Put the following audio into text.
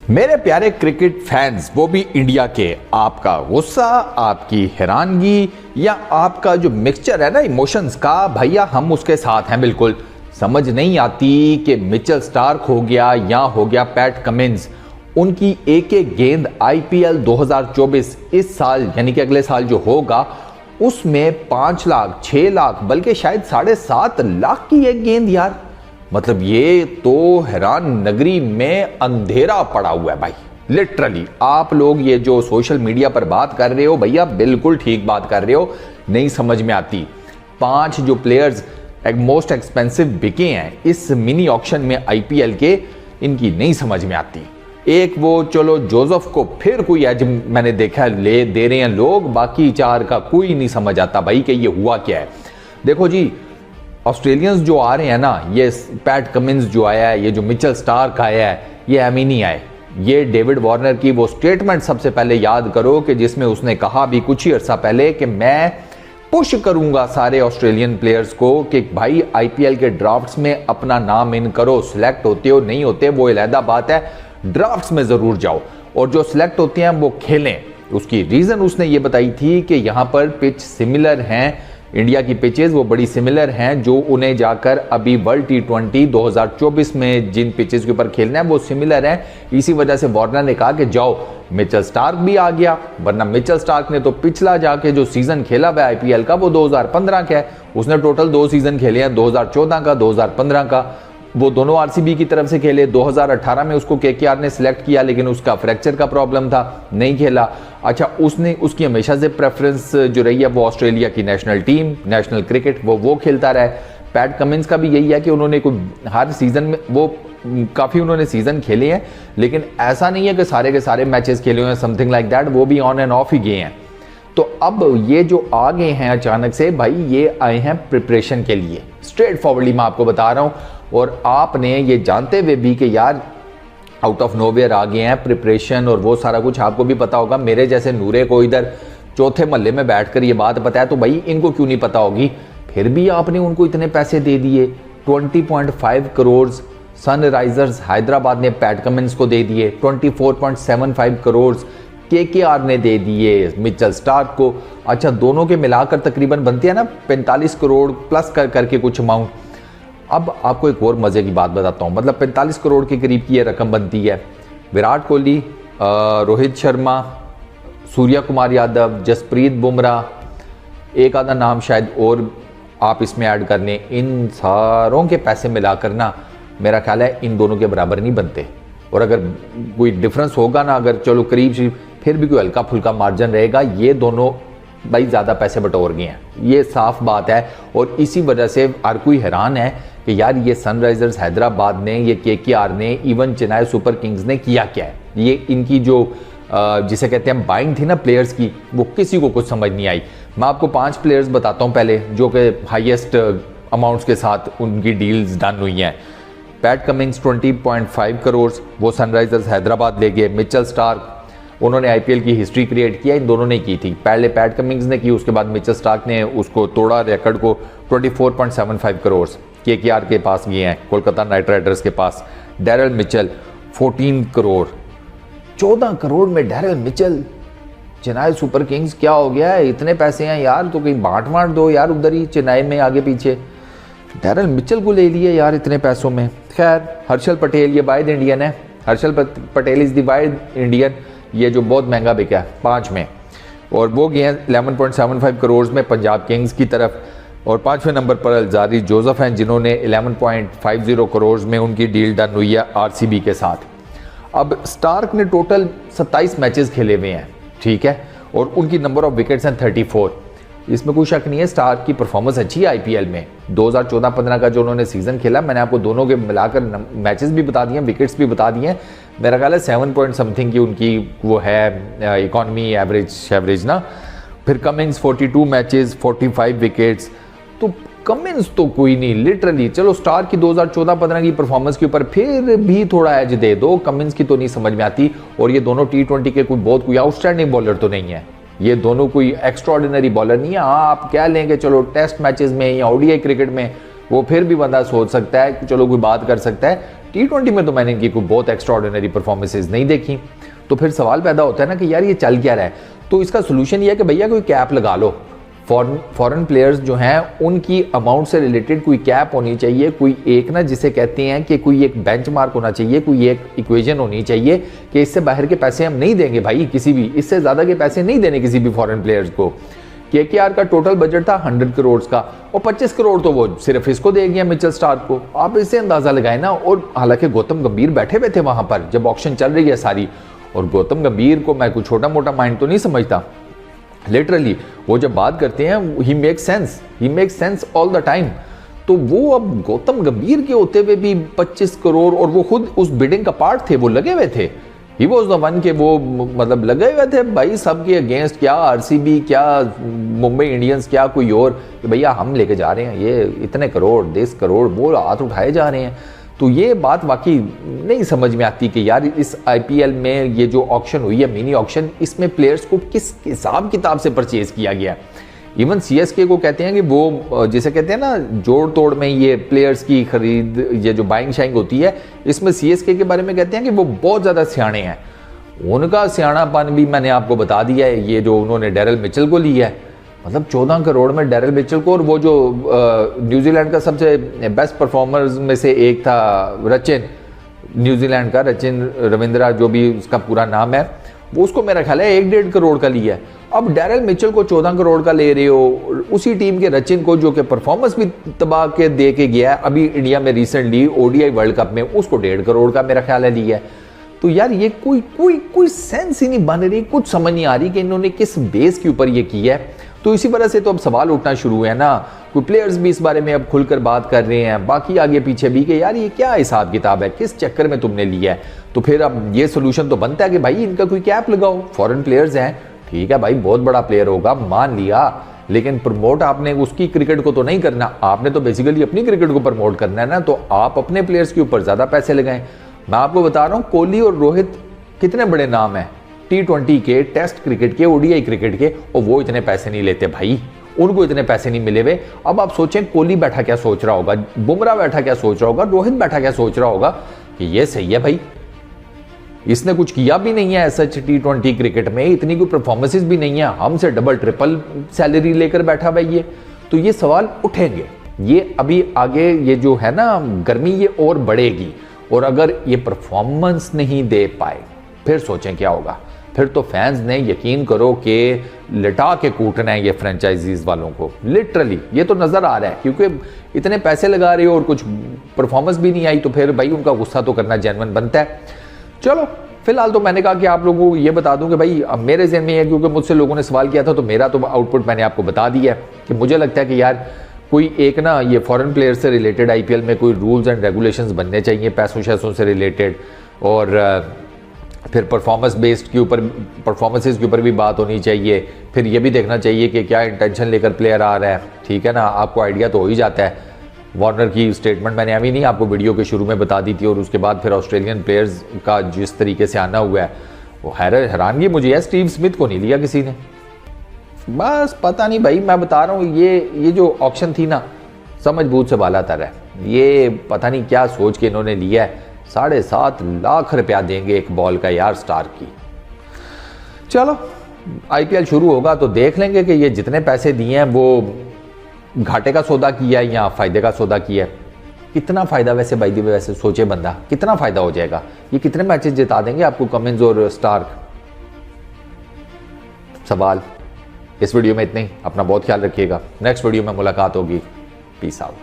मेरे प्यारे cricket fans, वो भी इंडिया के, आपका गुस्सा, आपकी हैरानगी या आपका जो मिक्सचर है ना इमोशंस का, भैया हम उसके साथ हैं बिल्कुल। समझ नहीं आती कि मिचेल स्टार्क हो गया या हो गया पैट कमिंस, उनकी एक एक गेंद आईपीएल 2024 इस साल यानी कि अगले साल जो होगा उसमें 5 लाख 6 लाख बल्कि शायद 7.5 लाख की एक गेंद यार। मतलब ये तो हैरान नगरी में अंधेरा पड़ा हुआ है भाई। लिटरली आप लोग ये जो सोशल मीडिया पर बात कर रहे हो भैया बिल्कुल ठीक बात कर रहे हो, नहीं समझ में आती। 5 जो प्लेयर्स मोस्ट एक्सपेंसिव बिके हैं इस मिनी ऑक्शन में आईपीएल के, इनकी नहीं समझ में आती। एक वो चलो जोसेफ को फिर कोई एज मैंने देखा ले दे रहे हैं लोग, बाकी 4 का कोई नहीं समझ आता भाई कि ये हुआ क्या है। देखो जी, ऑस्ट्रेलियंस जो आ रहे हैं ना, ये पैट कमिंस जो आया है, ये जो मिचेल स्टार्क आया है, ये एमी नहीं आए। ये डेविड वार्नर की वो स्टेटमेंट सबसे पहले याद करो कि जिसमें उसने कहा भी कुछ ही अर्सा पहले कि मैं पुश करूंगा सारे ऑस्ट्रेलियन प्लेयर्स को कि भाई आईपीएल के ड्राफ्ट्स में अपना नाम इन करो, सिलेक्ट होते हो नहीं होते वो अलहदा बात है, ड्राफ्ट्स में जरूर जाओ और जो सिलेक्ट होते हैं वो खेलें। उसकी रीजन उसने ये बताई थी कि यहाँ पर पिच सिमिलर हैं, इंडिया की पिचेस वो बड़ी सिमिलर हैं जो उन्हें जाकर अभी वर्ल्ड T20 2024 में जिन पिचेस के ऊपर खेलना है वो सिमिलर हैं। इसी वजह से वार्नर ने कहा कि जाओ, मिचेल स्टार्क भी आ गया, वरना मिचेल स्टार्क ने तो पिछला जाके जो सीजन खेला हुआ आईपीएल का वो 2015 का है। उसने टोटल 2 सीजन खेले हैं, 2014 का 2015 का। वो दोनों आरसीबी की तरफ से खेले। 2018 में उसको केकेआर ने सिलेक्ट किया लेकिन उसका फ्रैक्चर का प्रॉब्लम था, नहीं खेला। अच्छा, उसकी हमेशा से प्रेफरेंस जो रही है वो ऑस्ट्रेलिया की नेशनल टीम, नेशनल क्रिकेट, वो खेलता रहा है। पैट कमिंस का भी यही है कि उन्होंने हर सीजन में वो काफ़ी उन्होंने सीजन खेले हैं, लेकिन ऐसा नहीं है कि सारे के सारे मैचेस खेले हुए हैं, समथिंग लाइक दैट, वो भी ऑन एंड ऑफ ही गए हैं। तो अब ये जो आ गए हैं अचानक से भाई, ये आए हैं प्रिपरेशन के लिए, स्ट्रेट फॉरवर्डली मैं आपको बता रहा हूँ। और आपने ये जानते हुए भी कि यार आउट ऑफ नोवेयर आ गए हैं, प्रिपरेशन और वो सारा कुछ आपको भी पता होगा। मेरे जैसे नूरे को इधर चौथे महल्ले में बैठकर ये बात पता है तो भाई इनको क्यों नहीं पता होगी। फिर भी आपने उनको इतने पैसे दे दिए, 20.5 करोड़ सनराइजर्स हैदराबाद ने पैट कमिंस को दे दिए, 24.75 करोड़ केकेआर ने दे दिए मिचेल स्टार्क को। अच्छा, दोनों के मिलाकर तकरीबन बनती है ना 45 करोड़ प्लस करके कुछ अमाउंट। अब आपको एक और मजे की बात बताता हूँ, मतलब 45 करोड़ के करीब की ये रकम बनती है। विराट कोहली, रोहित शर्मा, सूर्या कुमार यादव, जसप्रीत बुमराह, एक आधा नाम शायद और आप इसमें ऐड कर लें, इन सारों के पैसे मिलाकर ना मेरा ख्याल है इन दोनों के बराबर नहीं बनते। और अगर कोई डिफरेंस होगा ना, अगर चलो करीब फिर भी कोई हल्का फुल्का मार्जिन रहेगा, ये दोनों भाई ज़्यादा पैसे बटोर गए हैं, ये साफ बात है। और इसी वजह से हर कोई हैरान है कि यार ये सनराइजर्स हैदराबाद ने, ये केकेआर ने, इवन चेन्नई सुपर किंग्स ने किया क्या है। ये इनकी जो जिसे कहते हैं बाइंग थी ना प्लेयर्स की, वो किसी को कुछ समझ नहीं आई। मैं आपको 5 प्लेयर्स बताता हूँ पहले जो कि हाईएस्ट अमाउंट्स के साथ उनकी डील्स डन हुई हैं। पैट कमिंस 20.5 करोड़ वो सनराइजर्स हैदराबाद ले गए। मिचेल स्टार्क, उन्होंने आईपीएल की हिस्ट्री क्रिएट किया, इन दोनों ने की थी। पहले पैट कमिंस ने की, उसके बाद मिचेल स्टार्क ने उसको तोड़ा रिकॉर्ड को। 24.75 करोड़ केकेआर के पास गए हैं, कोलकाता नाइट राइडर्स के पास। डैरल मिचेल 14 करोड़, 14 करोड़ में Daryl Mitchell. Chennai super Kings क्या हो गया है, इतने पैसे हैं यार तो कहीं बांट दो यार उधर ही चेन्नई में आगे पीछे। डैरल मिचेल को ले लिए यार इतने पैसों में। खैर, हर्षल पटेल ये वाइड इंडियन है, Harshal Patel is the wide Indian, ये जो बहुत महंगा बिका है 5 में, और वो गए हैं 11.75 करोड़ में पंजाब किंग्स की तरफ। और 5वें नंबर पर अल्जारी जोसेफ हैं जिन्होंने 11.50 करोड़ में उनकी डील डन हुई है आरसीबी के साथ। अब स्टार्क ने टोटल 27 मैचेस खेले हुए हैं, ठीक है, और उनकी नंबर ऑफ विकेट्स हैं 34। इसमें कोई शक नहीं है स्टार्क की परफॉर्मेंस अच्छी है आईपीएल में। 2014-15 का जो उन्होंने सीजन खेला, मैंने आपको दोनों के मिलाकर मैचेस भी बता दिए, विकेट्स भी बता दिए। मेरा ख्याल है 7 पॉइंट समथिंग की उनकी वो है इकॉनमी एवरेज ना। फिर कमिंस 42 मैचेस 45 विकेट्स, तो कमिंस तो कोई नहीं लिटरली। चलो स्टार्क की 2014-15 की परफॉर्मेंस के ऊपर फिर भी थोड़ा एज दे दो, कमिंस की तो नहीं समझ में आती। और ये दोनों T20 के कोई आउटस्टैंडिंग बॉलर तो नहीं है, ये दोनों कोई एक्स्ट्रॉर्डिनरी बॉलर नहीं है। हाँ, आप क्या लेंगे, चलो टेस्ट मैचेस में या ओडीआई क्रिकेट में वो फिर भी बंदा सोच सकता है कि चलो कोई बात कर सकता है, T20 में तो मैंने इनकी कोई बहुत एक्स्ट्राऑर्डिनरी परफॉर्मेंसेज नहीं देखी। तो फिर सवाल पैदा होता है ना कि यार ये चल क्या रहा है। तो इसका सोल्यूशन ये है कि भैया कोई कैप लगा लो। फॉरेन प्लेयर्स जो हैं उनकी अमाउंट से रिलेटेड कोई कैप होनी चाहिए, कोई एक ना जिसे कहते हैं कि कोई एक बेंचमार्क होना चाहिए, कोई एक इक्वेशन होनी चाहिए कि इससे बाहर के पैसे हम नहीं देंगे भाई, किसी भी इससे ज़्यादा के पैसे नहीं देने किसी भी फॉरेन प्लेयर्स को। KKR का टोटल बजट था 100 करोड़ का और 25 करोड़ तो वो सिर्फ इसको दे गया, मिचेल स्टार्क को। आप इससे अंदाज़ा लगाए ना। और हालांकि गौतम गंभीर बैठे हुए थे वहाँ पर जब ऑक्शन चल रही है सारी, और गौतम गंभीर को मैं कोई छोटा मोटा माइंड तो नहीं समझता। लिटरली वो जब बात करते हैं ही make sense all the time. तो वो अब गौतम गंभीर के होते हुए भी 25 करोड़, और वो खुद उस बिडिंग का पार्ट थे, वो लगे हुए थे। ही वॉज द वन के वो मतलब लगे हुए थे भाई सबके अगेंस्ट, क्या RCB, क्या मुंबई इंडियंस, क्या कोई और, कि भैया हम लेके जा रहे हैं ये इतने करोड़ 10 करोड़, वो हाथ उठाए जा रहे हैं। तो ये बात वाकई नहीं समझ में आती कि यार इस IPL में ये जो ऑक्शन हुई है, मिनी ऑक्शन, इसमें प्लेयर्स को किस हिसाब किताब से परचेज किया गया है। इवन CSK को कहते हैं कि वो जिसे कहते हैं ना जोड़ तोड़ में ये प्लेयर्स की खरीद, ये जो बाइंग शाइंग होती है, इसमें CSK के बारे में कहते हैं कि वो बहुत ज़्यादा सियाणे हैं। उनका सियाणापन भी मैंने आपको बता दिया है। ये जो उन्होंने डेरिल मिचेल को लिया है, मतलब 14 करोड़ में डेरिल मिचेल को, और वो जो न्यूजीलैंड का सबसे बेस्ट परफॉर्मर्स में से एक था रचिन, न्यूजीलैंड का रचिन रविंद्रा जो भी उसका पूरा नाम है, वो उसको मेरा ख्याल है 1-1.5 करोड़ का लिया है। अब डेरिल मिचेल को 14 करोड़ का ले रहे हो, उसी टीम के रचिन को जो कि परफॉर्मेंस भी तबाह के दे के गया है अभी इंडिया में रिसेंटली ODI वर्ल्ड कप में, उसको 1.5 करोड़ का मेरा ख्याल है लिया है। तो यार ये कोई सेंस ही नहीं बन रही, कुछ समझ नहीं आ रही कि इन्होंने किस बेस के ऊपर ये किया है। तो इसी वजह से तो अब सवाल उठना शुरू हुए ना, कोई प्लेयर्स भी इस बारे में अब खुलकर बात कर रहे हैं, बाकी आगे पीछे भी, कि यार ये क्या हिसाब किताब है, किस चक्कर में तुमने लिया है। तो फिर अब ये सोल्यूशन तो बनता है कि भाई इनका कोई कैप लगाओ। फॉरेन प्लेयर्स हैं, ठीक है भाई, बहुत बड़ा प्लेयर होगा, मान लिया, लेकिन प्रमोट आपने उसकी क्रिकेट को तो नहीं करना, आपने तो बेसिकली अपनी क्रिकेट को प्रमोट करना है ना। तो आप अपने प्लेयर्स के ऊपर ज़्यादा पैसे लगाएं। मैं आपको बता रहा हूँ, कोहली और रोहित कितने बड़े नाम हैं T20 के, टेस्ट क्रिकेट के, ODI क्रिकेट के, और वो इतने पैसे नहीं लेते भाई, उनको इतने पैसे नहीं मिले हुए। अब आप सोचें कोहली बैठा क्या सोच रहा होगा, बुमराह बैठा क्या सोच रहा होगा, रोहित बैठा क्या सोच रहा होगा कि ये सही है भाई, इसने कुछ किया भी नहीं है सच T20 क्रिकेट में, इतनी कोई परफॉर्मेंसेस भी नहीं है, हमसे डबल ट्रिपल सैलरी लेकर बैठा हुआ ये। तो ये सवाल उठेंगे, ये अभी आगे ये जो है ना गर्मी ये और बढ़ेगी, और अगर ये परफॉर्मेंस नहीं दे पाए फिर सोचें क्या होगा। फिर तो फैंस ने यकीन करो कि लिटा के कूटना है ये फ्रेंचाइजीज वालों को, लिटरली ये तो नज़र आ रहा है, क्योंकि इतने पैसे लगा रहे हो और कुछ परफॉर्मेंस भी नहीं आई, तो फिर भाई उनका गुस्सा तो करना जेन्युइन बनता है। चलो फिलहाल तो मैंने कहा कि आप लोगों को ये बता दूं कि भाई अब मेरे ज़हन में है, क्योंकि मुझसे लोगों ने सवाल किया था, तो मेरा तो आउटपुट मैंने आपको बता दिया है कि मुझे लगता है कि यार कोई एक ना ये फॉरेन प्लेयर से रिलेटेड IPL में कोई रूल्स एंड रेगुलेशंस बनने चाहिए पैसों शैसों से रिलेटेड, और फिर परफॉर्मेंस बेस्ड के ऊपर, परफॉर्मेंसेस के ऊपर भी बात होनी चाहिए। फिर ये भी देखना चाहिए कि क्या इंटेंशन लेकर प्लेयर आ रहा है, ठीक है ना, आपको आइडिया तो हो ही जाता है। वार्नर की स्टेटमेंट मैंने अभी नहीं आपको वीडियो के शुरू में बता दी थी, और उसके बाद फिर ऑस्ट्रेलियन प्लेयर्स का जिस तरीके से आना हुआ है वो हैरानगी मुझे है। स्टीव स्मिथ को नहीं लिया किसी ने, बस पता नहीं भाई, मैं बता रहा हूँ ये जो ऑक्शन थी ना, समझ बूझ से बाला तर है, ये पता नहीं क्या सोच के इन्होंने लिया है। 7.5 लाख रुपया देंगे एक बॉल का यार स्टार्क की। चलो IPL शुरू होगा तो देख लेंगे कि ये जितने पैसे दिए हैं वो घाटे का सौदा किया है या फायदे का सौदा किया है। कितना फायदा वैसे भाई दी वैसे सोचे बंदा, कितना फायदा हो जाएगा, ये कितने मैचेस जिता देंगे आपको कमिंस और स्टार्क। सवाल इस वीडियो में इतने ही, अपना बहुत ख्याल रखिएगा, नेक्स्ट वीडियो में मुलाकात होगी, पीस आउट।